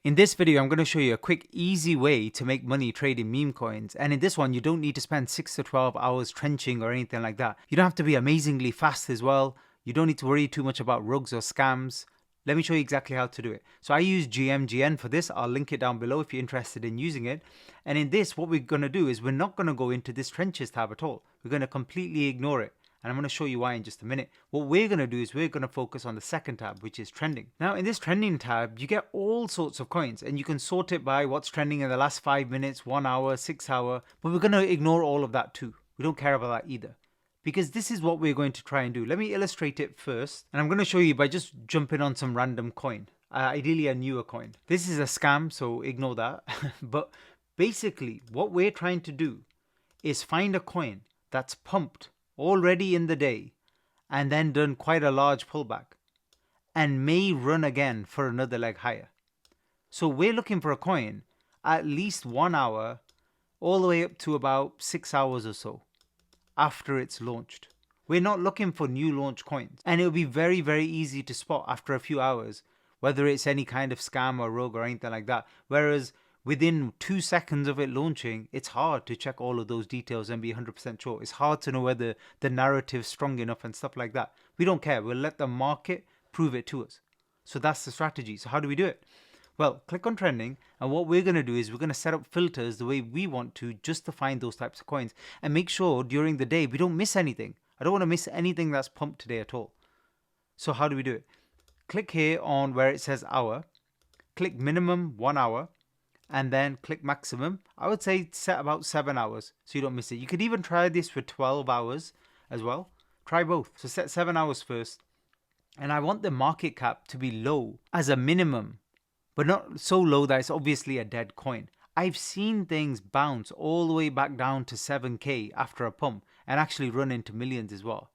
In this video, I'm going to show you a quick, easy way to make money trading meme coins. And in this one, you don't need to spend 6 to 12 hours trenching or anything like that. You don't have to be amazingly fast as well. You don't need to worry too much about rugs or scams. Let me show you exactly how to do it. So I use GMGN for this. I'll link it down below if you're interested in using it. And in this, what we're going to do is we're not going to go into this trenches tab at all. We're going to completely ignore it. And I'm going to show you why in just a minute. What we're going to do is we're going to focus on the second tab, which is trending. Now in this trending tab, you get all sorts of coins and you can sort it by what's trending in the last 5 minutes, 1 hour, 6 hour, but we're going to ignore all of that too. We don't care about that either, because this is what we're going to try and do. Let me illustrate it first. And I'm going to show you by just jumping on some random coin, ideally a newer coin. This is a scam, so ignore that. But basically what we're trying to do is find a coin that's pumped already in the day and then done quite a large pullback and may run again for another leg higher. So we're looking for a coin at least 1 hour all the way up to about 6 hours or so after it's launched. We're not looking for new launch coins, and it'll be very, very easy to spot after a few hours whether it's any kind of scam or rogue or anything like that. Whereas within 2 seconds of it launching, it's hard to check all of those details and be 100% sure. It's hard to know whether the narrative's strong enough and stuff like that. We don't care. We'll let the market prove it to us. So that's the strategy. So how do we do it? Well, click on trending, and what we're going to do is we're going to set up filters the way we want to, just to find those types of coins, and make sure during the day we don't miss anything. I don't want to miss anything that's pumped today at all. So how do we do it? Click here on where it says hour, click minimum 1 hour, and then click maximum. I would say set about 7 hours so you don't miss it. You could even try this for 12 hours as well. Try both. So set 7 hours first. And I want the market cap to be low as a minimum, but not so low that it's obviously a dead coin. I've seen things bounce all the way back down to 7k after a pump and actually run into millions as well.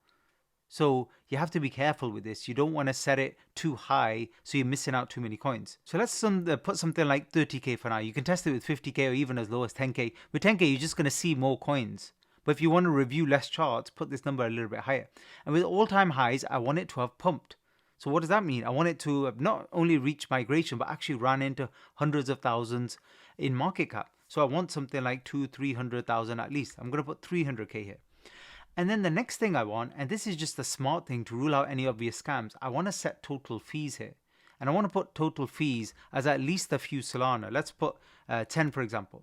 So you have to be careful with this. You don't want to set it too high so you're missing out too many coins. So let's put something like 30k for now. You can test it with 50k or even as low as 10k. With 10k, you're just going to see more coins. But if you want to review less charts, put this number a little bit higher. And with all-time highs, I want it to have pumped. So what does that mean? I want it to have not only reached migration, but actually ran into hundreds of thousands in market cap. So I want something like 200,000-300,000 at least. I'm going to put 300k here. And then the next thing I want, and this is just a smart thing to rule out any obvious scams, I want to set total fees here. And I want to put total fees as at least a few Solana. Let's put 10 for example.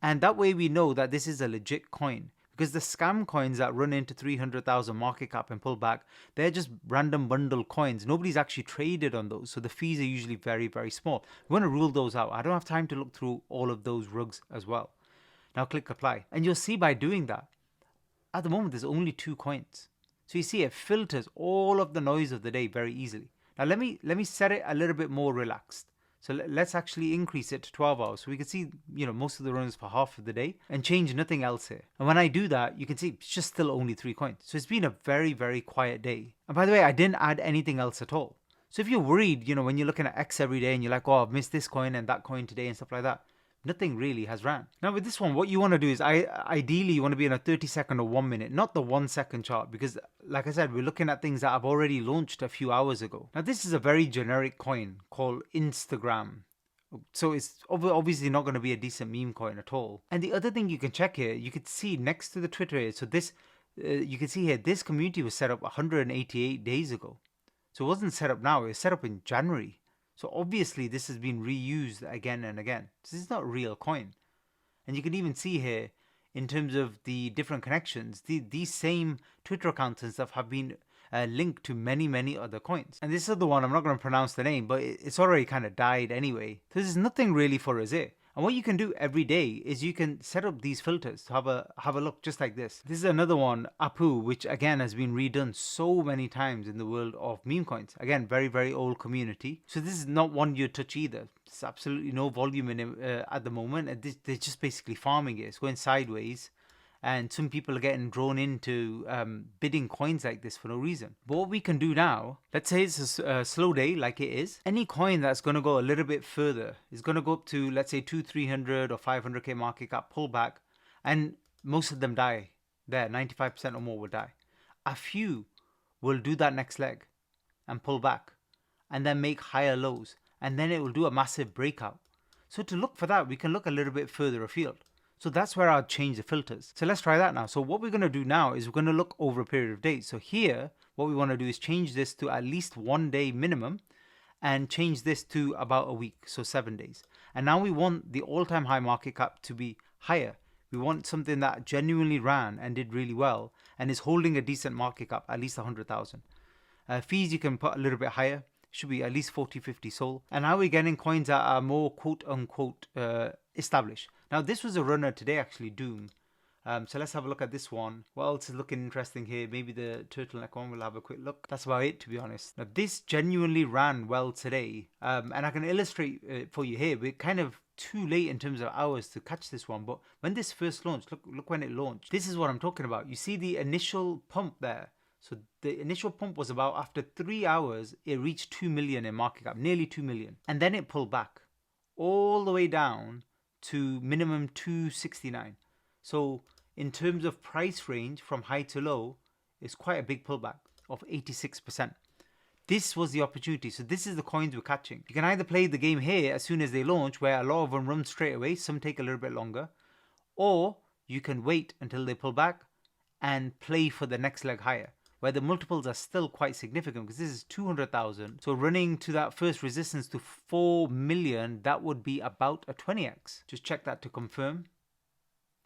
And that way we know that this is a legit coin. Because the scam coins that run into 300,000 market cap and pull back, they're just random bundle coins. Nobody's actually traded on those. So the fees are usually very, very small. We want to rule those out. I don't have time to look through all of those rugs as well. Now click apply. And you'll see by doing that, at the moment, there's only 2 coins. So you see it filters all of the noise of the day very easily. Now let me set it a little bit more relaxed. So let's actually increase it to 12 hours. So we can see, most of the runs for half of the day and change nothing else here. And when I do that, you can see it's just still only 3 coins. So it's been a very, very quiet day. And by the way, I didn't add anything else at all. So if you're worried, when you're looking at X every day and you're like, oh, I've missed this coin and that coin today and stuff like that, nothing really has ran. Now with this one, what you want to do is ideally you want to be in a 30-second or 1 minute, not the 1 second chart, because like I said, we're looking at things that have already launched a few hours ago. Now this is a very generic coin called Instagram. So it's obviously not going to be a decent meme coin at all. And the other thing you can check here, you could see next to the Twitter here, so this, you can see here, this community was set up 188 days ago. So it wasn't set up now, it was set up in January. So obviously this has been reused again and again. So this is not a real coin. And you can even see here, in terms of the different connections, these same Twitter accounts and stuff have been linked to many, many other coins. And this other one, I'm not going to pronounce the name, but it's already kind of died anyway. So there's nothing really for us here. And what you can do every day is you can set up these filters to have a look just like this. This is another one, Apu, which again has been redone so many times in the world of meme coins. Again, very, very old community. So this is not one you touch either. There's absolutely no volume in it at the moment. They're just basically farming it. It's going sideways. And some people are getting drawn into bidding coins like this for no reason. But what we can do now, let's say it's a slow day like it is. Any coin that's going to go a little bit further is going to go up to, let's say, 200, 300 or 500k market cap pullback. And most of them die there. 95% or more will die. A few will do that next leg and pull back and then make higher lows and then it will do a massive breakout. So to look for that, we can look a little bit further afield. So that's where I'll change the filters. So let's try that now. So what we're going to do now is we're going to look over a period of days. So here, what we want to do is change this to at least 1 day minimum and change this to about a week, so 7 days. And now we want the all-time high market cap to be higher. We want something that genuinely ran and did really well and is holding a decent market cap, at least 100,000. Fees you can put a little bit higher, should be at least 40, 50 SOL. And now we're getting coins that are more quote unquote established. Now this was a runner today actually, Doom. So let's have a look at this one. What else is looking interesting here? Maybe the turtleneck one, we'll have a quick look. That's about it, to be honest. Now this genuinely ran well today. And I can illustrate it for you here. We're kind of too late in terms of hours to catch this one. But when this first launched, look when it launched. This is what I'm talking about. You see the initial pump there. So the initial pump was about, after 3 hours, it reached 2 million in market cap, nearly 2 million. And then it pulled back all the way down to minimum 269. So in terms of price range from high to low, it's quite a big pullback of 86%. This was the opportunity. So this is the coins we're catching. You can either play the game here as soon as they launch, where a lot of them run straight away, some take a little bit longer, or you can wait until they pull back and play for the next leg higher, where the multiples are still quite significant, because this is 200,000. So running to that first resistance to 4 million, that would be about a 20x. Just check that to confirm.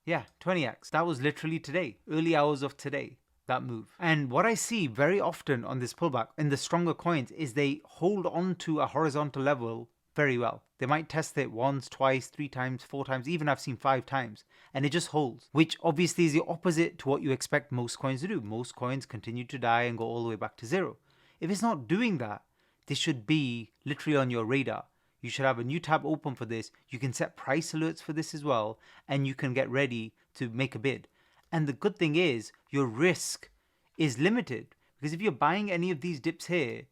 Yeah, 20x. That was literally today, early hours of today, that move. And what I see very often on this pullback in the stronger coins is they hold on to a horizontal level very well. They might test it once, twice, 3 times, 4 times, even I've seen 5 times, and it just holds, which obviously is the opposite to what you expect most coins to do. Most coins continue to die and go all the way back to zero. If it's not doing that, this should be literally on your radar. You should have a new tab open for this. You can set price alerts for this as well, and you can get ready to make a bid. And the good thing is your risk is limited, because if you're buying any of these dips here,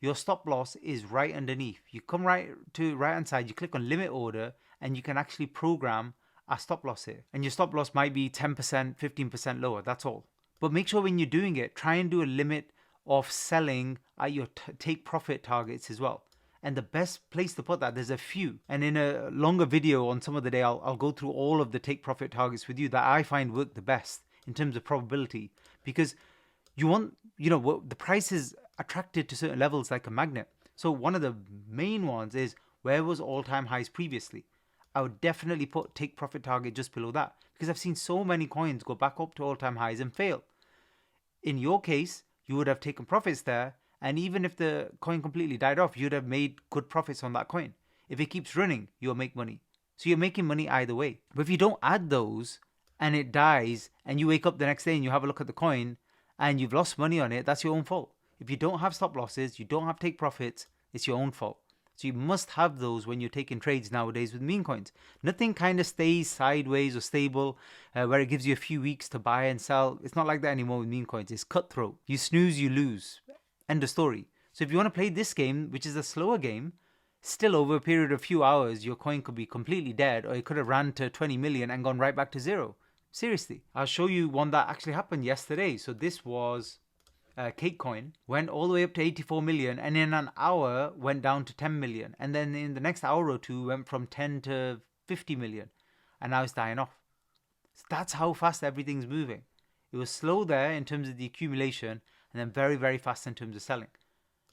your stop loss is right underneath. You come right to right hand side, you click on limit order, and you can actually program a stop loss here. And your stop loss might be 10%, 15% lower, that's all. But make sure when you're doing it, try and do a limit of selling at your take profit targets as well. And the best place to put that, there's a few. And in a longer video on some of the day, I'll go through all of the take profit targets with you that I find work the best in terms of probability. Because you want, the price is attracted to certain levels like a magnet. So one of the main ones is, where was all-time highs previously? I would definitely put take profit target just below that, because I've seen so many coins go back up to all-time highs and fail. In your case, you would have taken profits there, and even if the coin completely died off, you'd have made good profits on that coin. If it keeps running, you'll make money. So you're making money either way. But if you don't add those and it dies and you wake up the next day and you have a look at the coin and you've lost money on it, that's your own fault. If you don't have stop losses, you don't have take profits, it's your own fault. So you must have those when you're taking trades nowadays with meme coins. Nothing kind of stays sideways or stable where it gives you a few weeks to buy and sell. It's not like that anymore with meme coins. It's cutthroat. You snooze, you lose. End of story. So if you want to play this game, which is a slower game, still over a period of a few hours, your coin could be completely dead, or it could have ran to 20 million and gone right back to zero. Seriously. I'll show you one that actually happened yesterday. So this was Cake Coin, went all the way up to 84 million, and in an hour went down to 10 million. And then in the next hour or two went from 10 to 50 million. And now it's dying off. So that's how fast everything's moving. It was slow there in terms of the accumulation, and then very, very fast in terms of selling.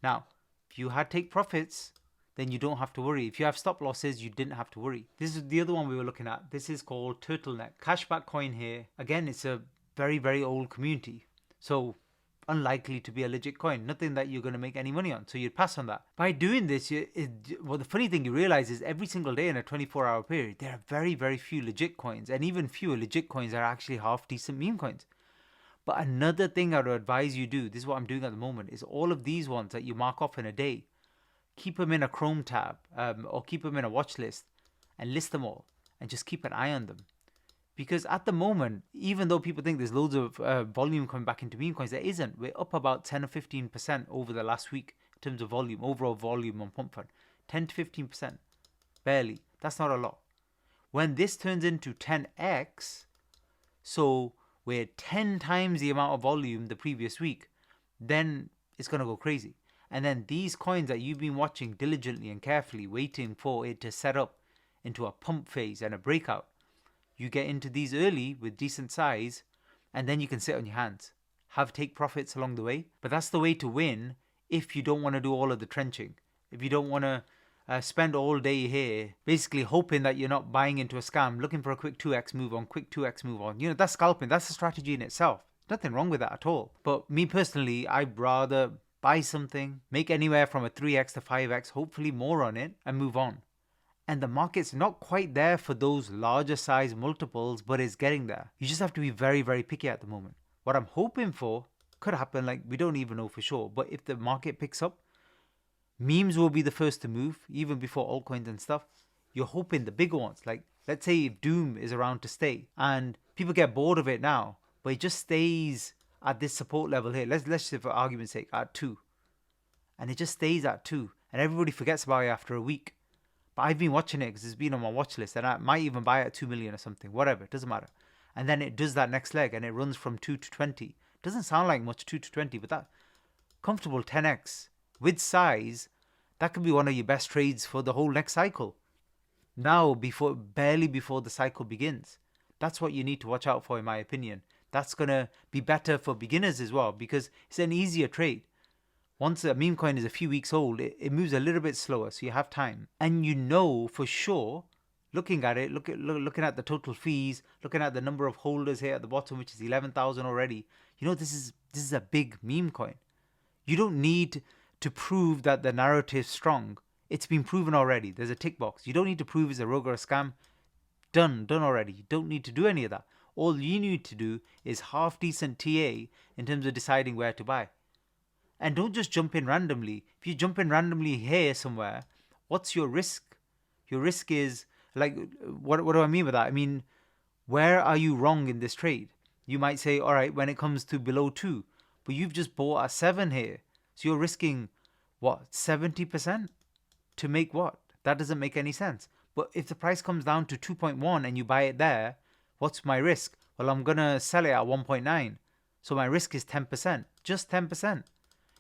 Now, if you had take profits, then you don't have to worry. If you have stop losses, you didn't have to worry. This is the other one we were looking at. This is called Turtleneck. Cashback coin here. Again, it's a very, very old community. So unlikely to be a legit coin. Nothing that you're going to make any money on. So you'd pass on that. By doing this, well, the funny thing you realize is every single day in a 24-hour period, there are very, very few legit coins. And even fewer legit coins are actually half decent meme coins. But another thing I would advise you do, this is what I'm doing at the moment, is all of these ones that you mark off in a day, keep them in a Chrome tab or keep them in a watch list and list them all and just keep an eye on them. Because at the moment, even though people think there's loads of volume coming back into meme coins, there isn't. We're up about 10 or 15% over the last week in terms of volume, overall volume on Pump Fund. 10 to 15%. Barely. That's not a lot. When this turns into 10x, so we're 10 times the amount of volume the previous week, then it's going to go crazy. And then these coins that you've been watching diligently and carefully, waiting for it to set up into a pump phase and a breakout, you get into these early with decent size, and then you can sit on your hands. Take profits along the way. But that's the way to win if you don't want to do all of the trenching. If you don't want to spend all day here basically hoping that you're not buying into a scam, looking for a quick 2x move on, quick 2x move on. That's scalping. That's a strategy in itself. Nothing wrong with that at all. But me personally, I'd rather buy something, make anywhere from a 3x to 5x, hopefully more on it, and move on. And the market's not quite there for those larger size multiples, but it's getting there. You just have to be very, very picky at the moment. What I'm hoping for could happen, like we don't even know for sure, but if the market picks up, memes will be the first to move, even before altcoins and stuff. You're hoping the bigger ones, like let's say if Doom is around to stay and people get bored of it now, but it just stays at this support level here. Let's say for argument's sake at 2. And it just stays at 2 and everybody forgets about it after a week. But I've been watching it because it's been on my watch list and I might even buy it at 2 million or something, whatever, it doesn't matter. And then it does that next leg and it runs from 2 to 20. Doesn't sound like much, 2 to 20, but that comfortable 10x with size, that could be one of your best trades for the whole next cycle. Now, barely before the cycle begins. That's what you need to watch out for, in my opinion. That's going to be better for beginners as well because it's an easier trade. Once a meme coin is a few weeks old, it moves a little bit slower, so you have time. And you know for sure, looking at it, looking at the total fees, looking at the number of holders here at the bottom, which is 11,000 already, this is a big meme coin. You don't need to prove that the narrative's strong. It's been proven already. There's a tick box. You don't need to prove it's a rogue or a scam. Done already. You don't need to do any of that. All you need to do is half decent TA in terms of deciding where to buy. And don't just jump in randomly. If you jump in randomly here somewhere, what's your risk? Your risk is, like, what do I mean by that? I mean, where are you wrong in this trade? You might say, all right, when it comes to below 2, but you've just bought a 7 here. So you're risking, what, 70% to make what? That doesn't make any sense. But if the price comes down to 2.1 and you buy it there, what's my risk? Well, I'm going to sell it at 1.9. So my risk is 10%, just 10%.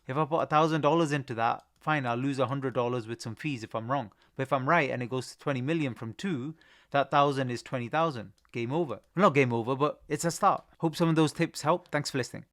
If I put $1,000 into that, fine, I'll lose $100 with some fees if I'm wrong. But if I'm right and it goes to 20 million from 2, that 1,000 is 20,000. Game over. Well, not game over, but it's a start. Hope some of those tips help. Thanks for listening.